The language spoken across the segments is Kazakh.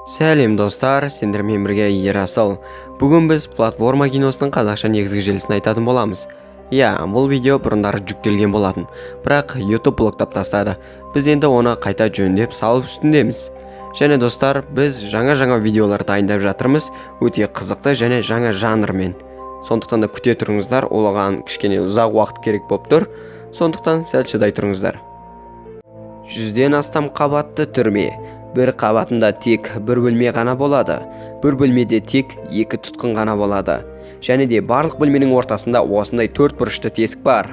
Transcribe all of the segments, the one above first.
Сәлем достар, сендермен бірге Ерасыл. Бүгін біз платформа киносының қазақша негізгі желісін айтатын боламыз. Бұл видео бұрындары жүктелген болатын, бірақ YouTube блоктап тастады. Біз енді оны қайта жөндеп салып үстіндеміз. Және достар, біз жаңа видеолар дайындап жатырмыз, өте қызықты және жаңа жанрмен. Сондықтан да күте тұрыңыздар, олаған кішкене ұзақ уақыт керек болып тұр. Сондықтан сәл шыдай тұрыңыздар. 100-ден астам қабатты түрме. Бір қабатында тек бір бөлме ғана болады. Бір бөлмеде тек 2 тұтқын ғана болады. Және де барлық бөлменің ортасында осындай 4 бұрышты тесік бар.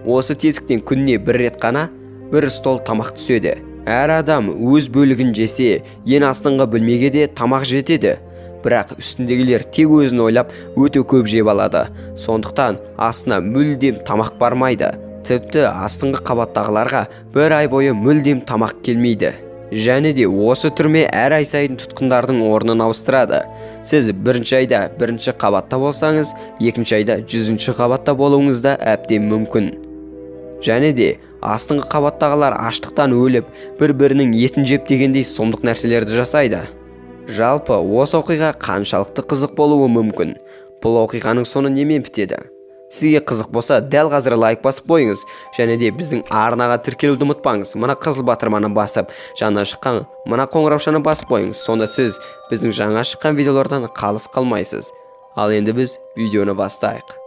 Осы тесіктен күніне бір рет қана бір стол тамақ түседі. Әр адам өз бөлігін жесе, ең астыңғы бөлмеге де тамақ жетеді. Бірақ үстіндегілер тек өзін ойлап өте көп жеп алады. Сондықтан астына мүлдем тамақ бармайды. Тіпті астыңғы қабаттағыларға бір ай бойы мүлдем тамақ келмейді. Және де осы түрме әр ай сайын тұтқындардың орнын ауыстырады. Сіз бірінші айда бірінші қабатта болсаңыз, екінші айда 100-ші қабатта болуыңыз да әбден мүмкін. Және де астыңғы қабаттағылар аштықтан өліп, бір-бірінің етін жеп дегендей сұмдық нәрселерді жасайды. Жалпы осы оқиға қаншалықты қызық болуы мүмкін? Бұл оқиғаның соңы немен бітеді? Сізге қызық болса, дәл қазір лайк басып қойыңыз, және де біздің арнаға тіркелуді ұмытпаңыз. Мына қызыл батырманы басып, жаңа шыққан мына қоңыраушаны басып қойыңыз. Сонда сіз біздің жаңа шыққан видеолардан қалыс қалмайсыз. Ал енді біз видеоны бастайық.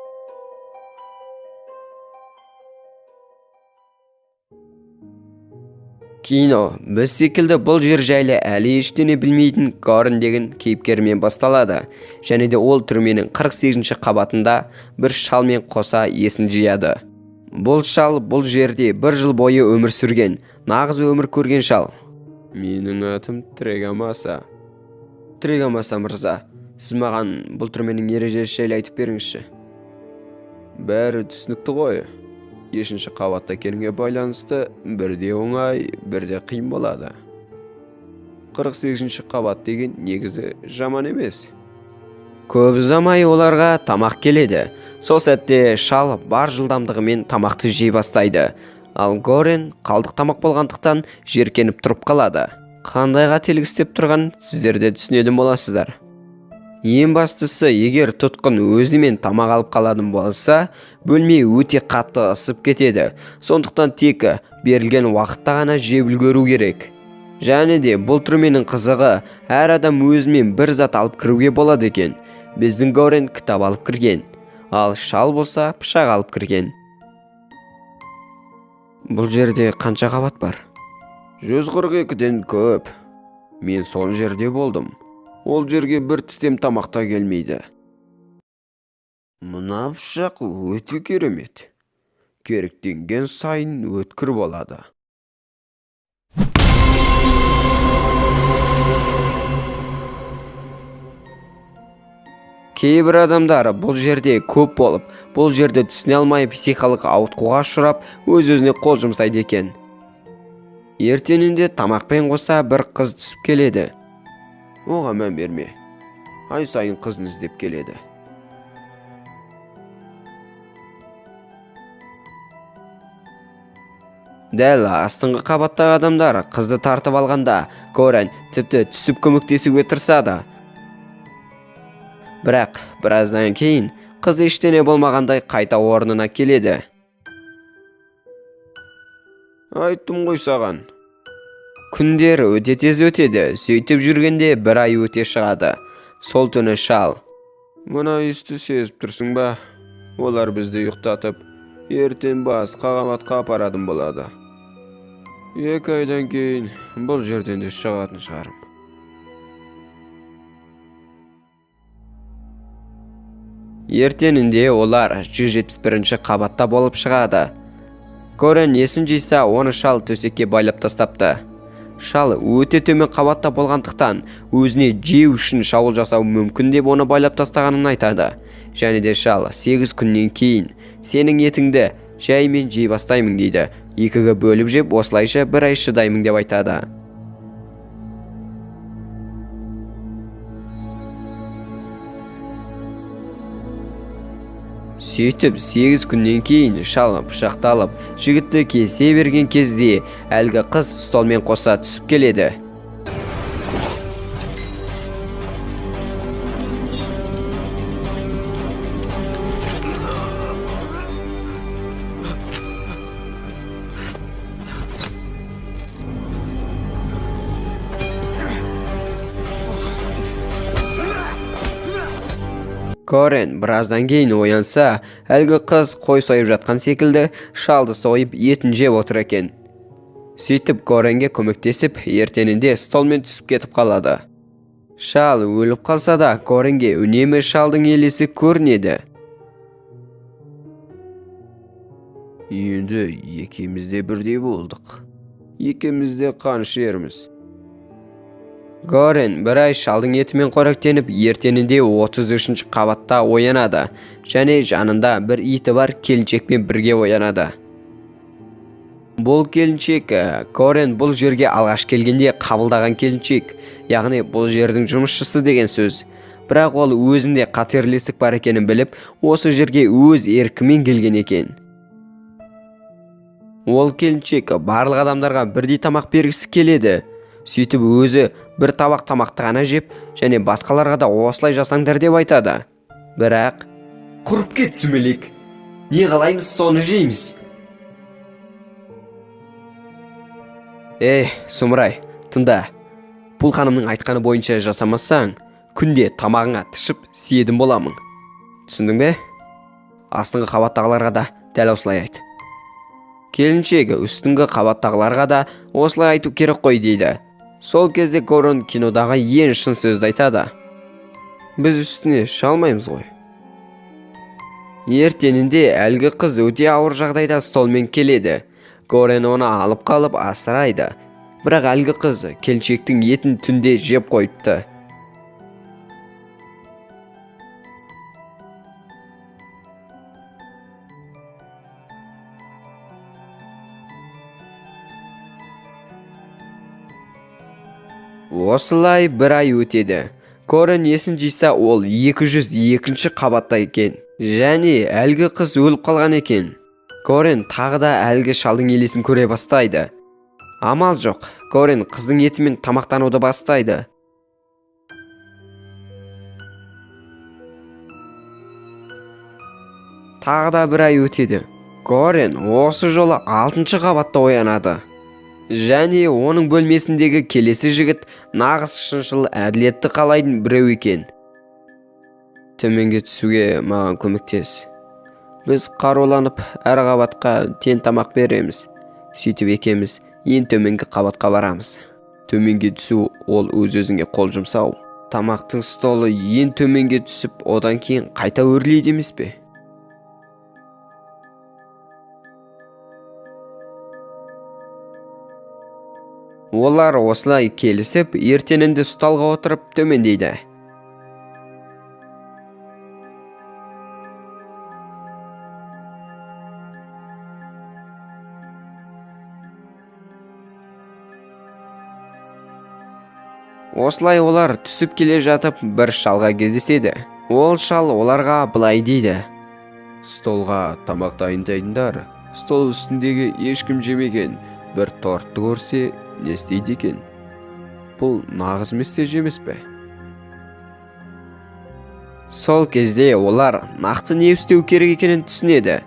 Кино біз секілді бұл жер жайлы әлі ештеңе білмейтін Горен деген кейіпкермен басталады. Және де ол түрменің 48-ші қабатында бір шалмен қоса есін жияды. Бұл шал бұл жерде 1 жыл бойы өмір сүрген, нағыз өмір көрген шал. Менің атым Трегамаса. Трегамаса мырза, сіз маған бұл түрменің ережесі жайлы айтып беріңізші. Бәрі түсінікті ғой. 5-ші қабатта келуге байланысты бірде оңай, бірде қиын болады. 48-ші қабат деген негізі жаман емес. Көп ұзамай оларға тамақ келеді. Сол сәтте шал бар жылдамдығымен тамақты жей бастайды. Ал Горен қалдық тамақ болғандықтан жеркеніп тұрып қалады. Қандай қателік істеп тұрған сіздер де түсінетін боласыздар. Ең бастысы, егер тұтқын өзімен тамақ алып қалатын болса, бөлме өте қатты ысып кетеді. Сондықтан тек берілген уақытта ғана жеп үлгеру керек. Және де бұл түрменің қызығы, әр адам өзімен бір зат алып кіруге болады екен. Біздің Горен кітап алып кірген, ал шал болса пышақ алып кірген. Бұл жерде қанша қабат бар? 142-ден көп. Мен сол жерде болдым. Ол жерге бір тістем тамақта келмейді. Мына пышақ өте керемет. Керектенген сайын өткір болады. Кейбір адамдар бұл жерде көп болып, бұл жерде түсіне алмай психикалық ауытқуға ұшырап, өз-өзіне қол жұмсайды екен. Ертеңінде тамақпен қоса бір қыз түсіп келеді. Оған мән берме. Ай сайын қызын іздеп келеді. Дәл астыңғы қабаттағы адамдар қызды тартып алғанда, Горен тіпті түсіп көмектесуге тырысады. Бірақ біраздан кейін қыз ештеңе болмағандай қайта орнына келеді. Айттым ғой саған. Күндер өте тез өтеді, сөйтіп жүргенде бір ай өте шығады. Сол түні шал. Мұна есті сезіп тұрсың ба? Олар бізді ұйықтатып, ертең басқа қабатқа апаратын болады. 2 айдан кейін бұл жерден де шығатын шығарым. Ертеңінде олар 171-ші қабатта болып шығады. Горен есін жиса, оны шал төсекке байлап тастапты. Шал өте төмен қабатта болғандықтан өзіне жеу үшін шабуыл жасау мүмкін деп оны байлап тастағанын айтады. Және де шал 8 күннен кейін сенің етіңді жаймен жей бастаймын дейді. 2-ге бөліп жеп, осылайша 1 ай шыдаймын деп айтады. Сөйтіп 8 күннен кейін шал пышақталып, жігітті кесе берген кезде әлгі қыз столмен қоса түсіп келеді. Корен біраздан кейін оянса, әлгі қыз қой сойып жатқан секілді шалды сойып етін жеп отыр екен. Сөйтіп Коренге көмектесіп, ертеңінде столмен түсіп кетіп қалады. Шал өліп қалса да, Коренге үнемі шалдың елесі көрінеді. Енді екеумізде бірдей болдық. Екеумізде қаншерміз. Корен бір ай шалдың етімен қоректеніп, ертеңінде 33-ші қабатта оянады, және жанында бір иті бар келіншекпен бірге оянады. Бұл келіншек Корен бұл жерге алғаш келгенде қабылдаған келіншек, яғни бұл жердің жұмысшысы деген сөз. Бірақ ол өзінде қатерлесік бар екенін біліп, осы жерге өз еркімен келген екен. Ол келіншек барлық адамдарға бірдей тамақ бергісі келеді. Сөйтіп өзі бір табақ тамақты ғана жеп, және басқаларға да осылай жасаңдар деп айтады. Бірақ құрып кет сүмелек. Не қалаймыз, соны жейміз. Сұмырай, тыңда. Бұл ханымның айтқаны бойынша жасамасаң, күнде тамағыңа тышып сиедім боламын. Түсіндің бе? Астыңғы қабаттағыларға да дәл осылай айт. Келіншегі үстіңгі қабаттағыларға да осылай айту керек қой дейді. Сол кезде Корен кинодағы ең шын сөзді айтады. Біз үстіне шалмаймыз ғой. Ертеңінде әлгі қыз өте ауыр жағдайда столмен келеді. Корен оны алып қалып асырайды. Бірақ әлгі қыз келіншектің етін түнде жеп қойыпты. Осылай бір ай өтеді. Корен есін жиса, ол 202-ші қабатта екен. Және әлгі қыз өліп қалған екен. Корен тағы да әлгі шалдың елесін көре бастайды. Амал жоқ, Корен қыздың етімен тамақтануды бастайды. Тағы да бір ай өтеді. Корен осы жолы 6-шы қабатта оянады. Және оның бөлмесіндегі келесі жігіт нағыз шыншыл әділетті қалайтын біреу екен. Төменге түсуге маған көмектес. Біз қаруланып әр қабатқа тең тамақ береміз. Сөйтіп екеуміз ең төменгі қабатқа барамыз. Төменге түсу ол өз-өзіңе қол жұмсау. Тамақтың столы ең төменге түсіп, одан кейін қайта өрлейді емес пе? Олар осылай келісіп, ертеңінде столға отырып төмендейді. Осылай олар түсіп келе жатып бір шалға кездеседі. Ол шал оларға былай дейді. Столға тамақ дайындайындар. Стол үстіндегі ешкім жемеген бір тортты көрсе, не істейді екен? Бұл нағыз месседж емес пе? Сол кезде олар нақты не істеу керек екенін түсінеді.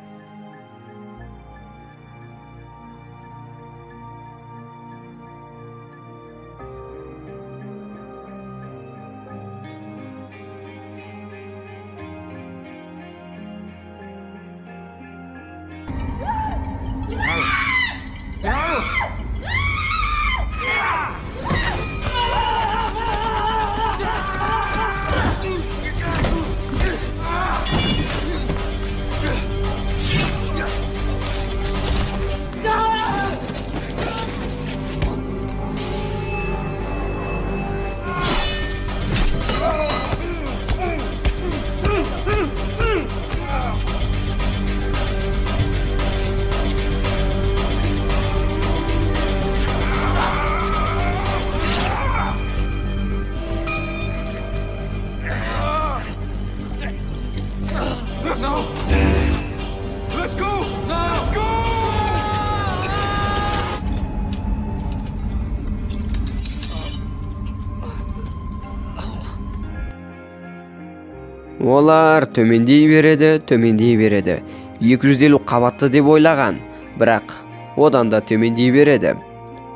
Олар төмендей береді. 250 қабатты деп ойлаған, бірақ одан да төмендей береді.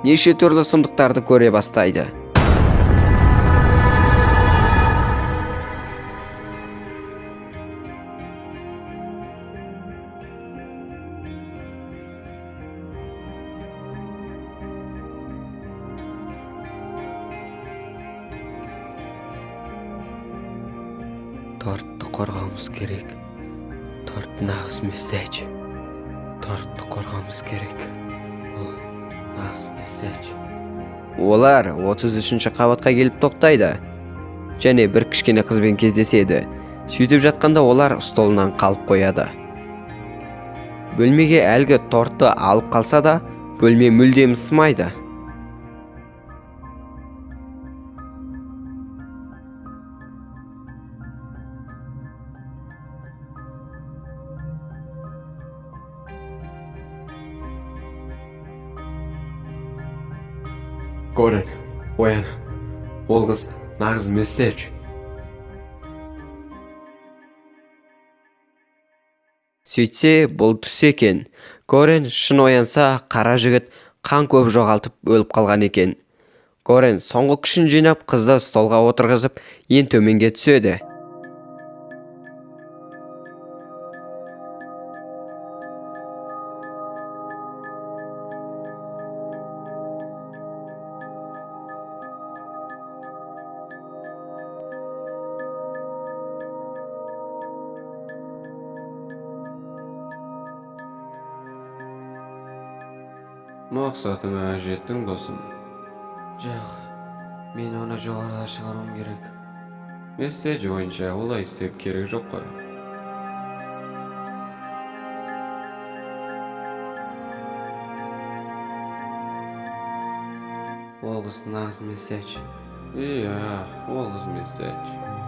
Неше түрлі сұмдықтарды көре бастайды. Тортты қорғауымыз керек. Торт нағыз месседж. Тортты қорғауымыз керек. Ол нағыз месседж. Олар 33-ші қабатқа келіп тоқтайды. Және бір кішкене қызбен кездеседі. Сөйтіп жатқанда олар столынан қалып қояды. Бөлмеге әлгі тортты алып қалса да, бөлме мүлдем ысымайды. Корен, оян. Ол қыз нағыз месседж. Сөйтсе, бұл түс екен. Корен шын оянса, қара жігіт қан көп жоғалтып өліп қалған екен. Корен соңғы күшін жинап, қызды столға отырғызып, ең төменге түседі. Мақсатыңа жеттің, досым. Жоқ, мен оны жоғарыға шығаруым керек. Месседж бойынша олай істеп керек жоқ қой. Ол қыз нағыз месседж. Иә, ол қыз месседж.